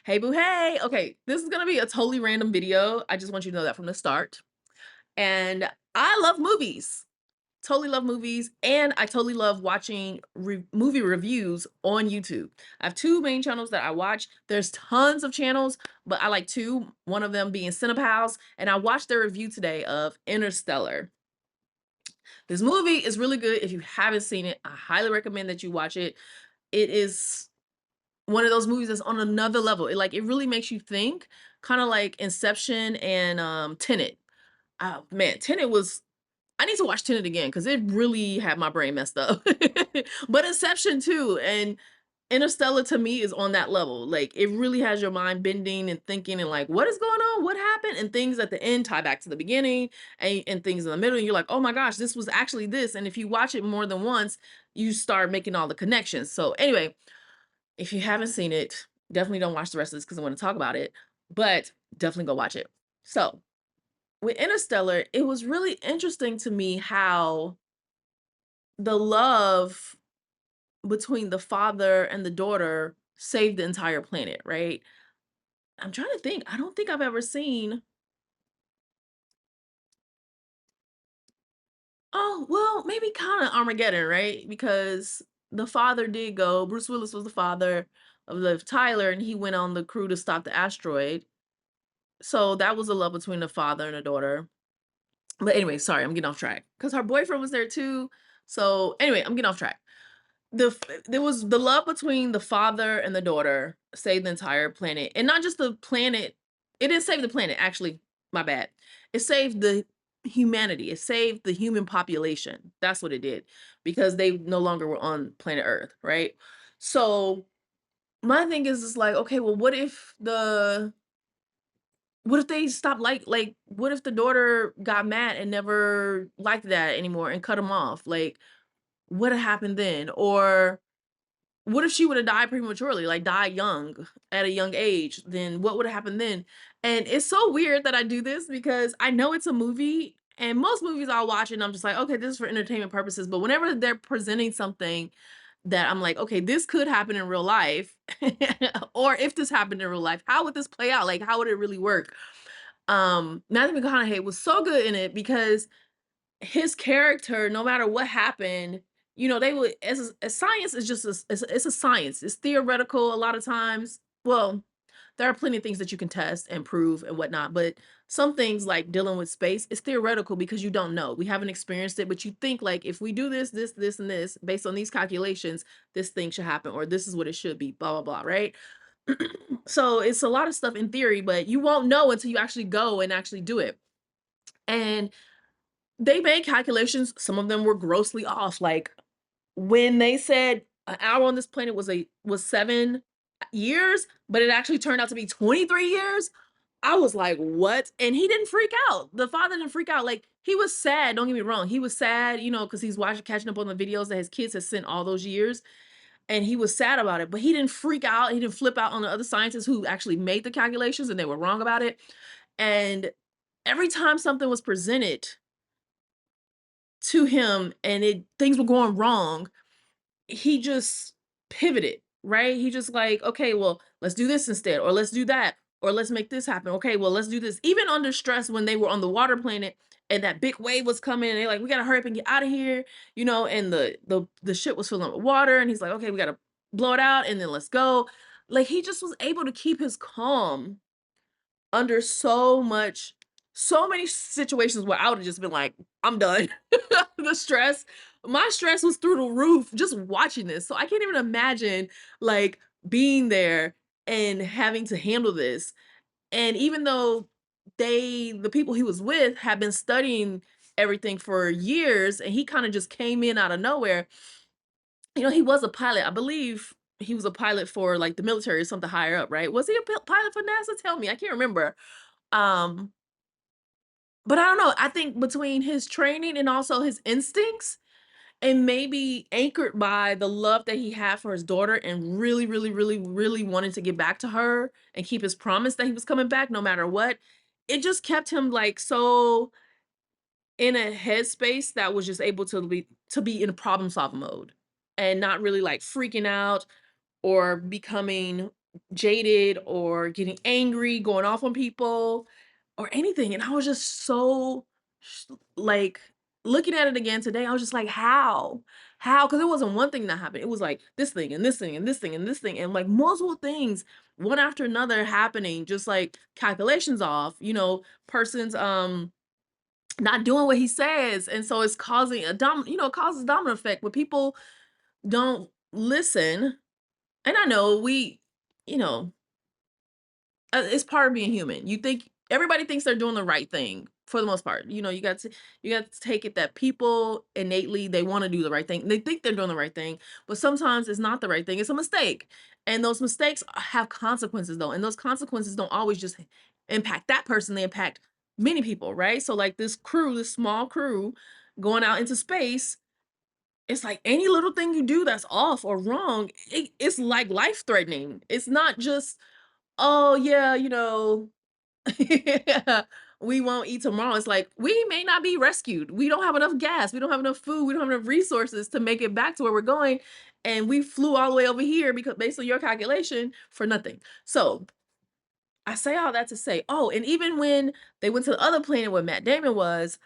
Hey boo, hey. Okay, this is gonna be a totally random video. I just want you to know that from the start. And I love movies. Totally love movies, and I totally love watching movie reviews on YouTube. I have two main channels that I watch. There's tons of channels, but I like two. One of them being Cinepals, and I watched their review today of Interstellar. This movie is really good. If you haven't seen it, I highly recommend that you watch it. It is one of those movies that's on another level. It really makes you think, kind of like Inception and Tenet. Oh man, Tenet was I need to watch Tenet again because it really had my brain messed up. But Inception too, and Interstellar to me is on that level. Like it really has your mind bending and thinking and like, what is going on? What happened? And things at the end tie back to the beginning and things in the middle. And you're like, oh my gosh, this was actually this. And if you watch it more than once, you start making all the connections. So anyway, if you haven't seen it, definitely don't watch the rest of this because I want to talk about it, but definitely go watch it. So, with Interstellar, it was really interesting to me how the love between the father and the daughter saved the entire planet, right? I'm trying to think. I don't think I've ever seen. Oh, well, maybe kind of Armageddon, right? Because the father did go. Bruce Willis was the father of Liv Tyler, and he went on the crew to stop the asteroid. So that was a love between the father and the daughter. But anyway, sorry, I'm getting off track because her boyfriend was there too. So anyway, I'm getting off track. There was the love between the father and the daughter saved the entire planet, and not just the planet. It didn't save the planet, actually. My bad. It saved the humanity. It saved the human population. That's what it did, because they no longer were on planet Earth, right? So my thing is like, okay, well, what if they stopped what if the daughter got mad and never liked that anymore and cut him off? Like, what had happened then? Or what if she would have died prematurely, like died young at a young age? Then what would have happened then? And it's so weird that I do this because I know it's a movie, and most movies I'll watch and I'm just like, okay, this is for entertainment purposes. But whenever they're presenting something that I'm like, okay, this could happen in real life, or if this happened in real life, how would this play out? Like, how would it really work? Matthew McConaughey was so good in it because his character, no matter what happened, they would as science is just it's a science. It's theoretical a lot of times. Well, there are plenty of things that you can test and prove and whatnot, but some things like dealing with space is theoretical because you don't know. We haven't experienced it, but you think like if we do this, and this based on these calculations, this thing should happen, or this is what it should be, blah blah blah, right? So it's a lot of stuff in theory, but you won't know until you actually go and actually do it. And they made calculations, some of them were grossly off. Like when they said an hour on this planet was 7 years, but it actually turned out to be 23 years. I was like, what? And he didn't freak out. The father didn't freak out. Like he was sad. Don't get me wrong. He was sad, because he's watching, catching up on the videos that his kids had sent all those years. And he was sad about it, but he didn't freak out. He didn't flip out on the other scientists who actually made the calculations and they were wrong about it. And every time something was presented to him and it things were going wrong, he just pivoted, right? He just like, okay, well, let's do this instead, or let's do that, or let's make this happen. Okay, well, let's do this. Even under stress when they were on the water planet and that big wave was coming, and they're like, we gotta hurry up and get out of here, and the ship was filling up with water, and he's like, okay, we gotta blow it out and then let's go. Like he just was able to keep his calm under so many situations where I would have just been like, I'm done. The stress, my stress was through the roof just watching this. So I can't even imagine like being there and having to handle this. And even though the people he was with had been studying everything for years and he kind of just came in out of nowhere, he was a pilot. I believe he was a pilot for like the military or something higher up, right? Was he a pilot for NASA? Tell me. I can't remember. Um, but I don't know. I think between his training and also his instincts, and maybe anchored by the love that he had for his daughter and really, really, really, really wanted to get back to her and keep his promise that he was coming back no matter what, it just kept him like so in a headspace that was just able to be in a problem solving mode and not really like freaking out or becoming jaded or getting angry, going off on people or anything. And I was just so like looking at it again today, I was just like, how? How? Because it wasn't one thing that happened. It was like this thing and this thing and this thing and this thing and like multiple things one after another happening, just like calculations off, person's not doing what he says. And so it's causing it causes domino effect where people don't listen. And I know you know, it's part of being human. You think everybody thinks they're doing the right thing for the most part. You got to take it that people innately they want to do the right thing. They think they're doing the right thing, but sometimes it's not the right thing. It's a mistake. And those mistakes have consequences though. And those consequences don't always just impact that person, they impact many people, right? So like this small crew going out into space, it's like any little thing you do that's off or wrong, it's like life threatening. It's not just, oh yeah, we won't eat tomorrow. It's like we may not be rescued. We don't have enough gas. We don't have enough food. We don't have enough resources to make it back to where we're going. And we flew all the way over here because based on your calculation for nothing. So I say all that to say, oh, and even when they went to the other planet where Matt Damon was,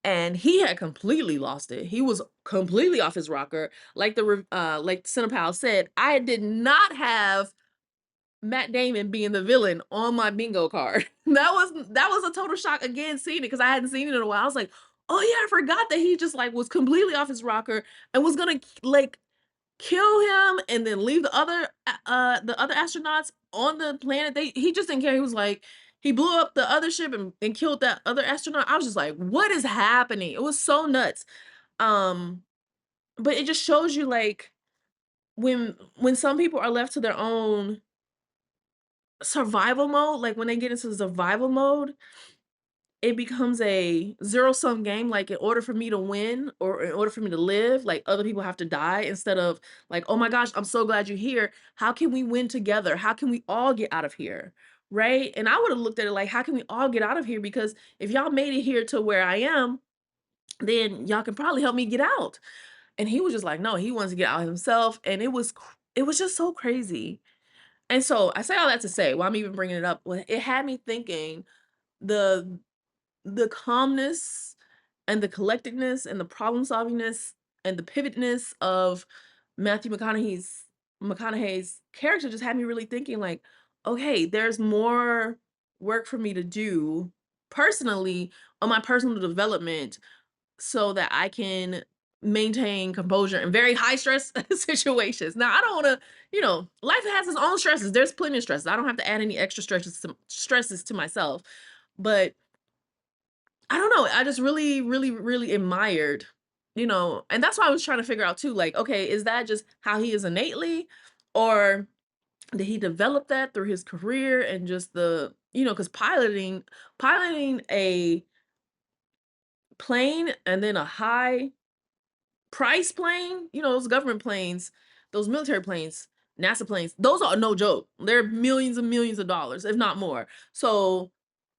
and he had completely lost it. He was completely off his rocker. Like Cinepal said, I did not have Matt Damon being the villain on my bingo card. That was a total shock again seeing it because I hadn't seen it in a while. I was like, oh yeah, I forgot that he just like was completely off his rocker and was gonna like kill him and then leave the other astronauts on the planet. He just didn't care. He was like he blew up the other ship and killed that other astronaut. I was just like, what is happening? It was so nuts. Um, but it just shows you like when some people are left to their own survival mode, like when they get into survival mode, it becomes a zero sum game. Like in order for me to win or in order for me to live, like other people have to die instead of like, oh my gosh, I'm so glad you're here. How can we win together? How can we all get out of here? Right. And I would have looked at it like, how can we all get out of here? Because if y'all made it here to where I am, then y'all can probably help me get out. And he was just like, no, he wants to get out himself. And it was just so crazy. And so I say all that to say, why I'm even bringing it up, it had me thinking the the calmness and the collectedness and the problem solvingness and the pivotness of Matthew McConaughey's character just had me really thinking like, okay, there's more work for me to do personally on my personal development so that I can maintain composure in very high stress situations. Now, I don't want to, life has its own stresses. There's plenty of stresses. I don't have to add any extra stresses to myself. But I don't know. I just really, really, really admired, and that's why I was trying to figure out too, like, okay, is that just how he is innately, or did he develop that through his career and just because piloting a plane and then a high price plane, those government planes, those military planes, NASA planes, those are no joke. They're millions and millions of dollars, if not more. So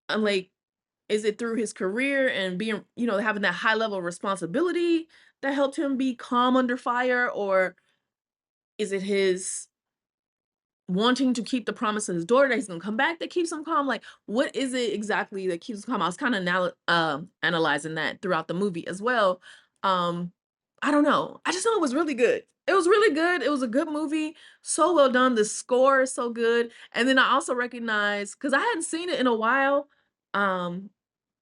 I'm like, is it through his career and being, having that high level of responsibility that helped him be calm under fire? Or is it his wanting to keep the promise to his daughter that he's gonna come back that keeps him calm? Like, what is it exactly that keeps him calm? I was kind of now analyzing that throughout the movie as well. Um, I don't know. I just know it was really good. It was really good. It was a good movie. So well done. The score is so good. And then I also recognize because I hadn't seen it in a while. Um,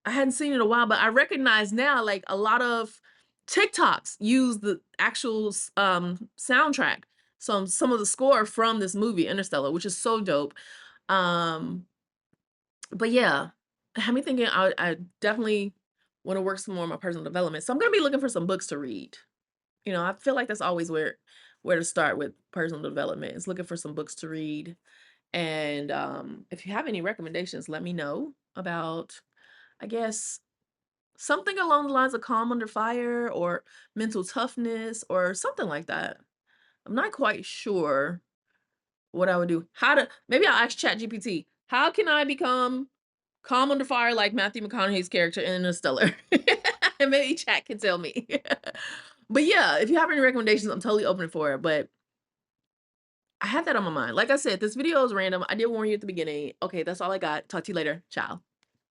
I hadn't seen it in a while, but I recognize now like a lot of TikToks use the actual soundtrack. Some of the score from this movie, Interstellar, which is so dope. Um, but yeah, it had me thinking I definitely want to work some more on my personal development. So I'm gonna be looking for some books to read. I feel like that's always where to start with personal development is looking for some books to read. And if you have any recommendations, let me know about, I guess, something along the lines of calm under fire or mental toughness or something like that. I'm not quite sure what I would do. Maybe I'll ask ChatGPT, how can I become calm under fire like Matthew McConaughey's character in Interstellar? And maybe chat can tell me. But yeah, if you have any recommendations, I'm totally open for it. But I had that on my mind. Like I said, this video is random. I did warn you at the beginning. Okay, that's all I got. Talk to you later. Ciao.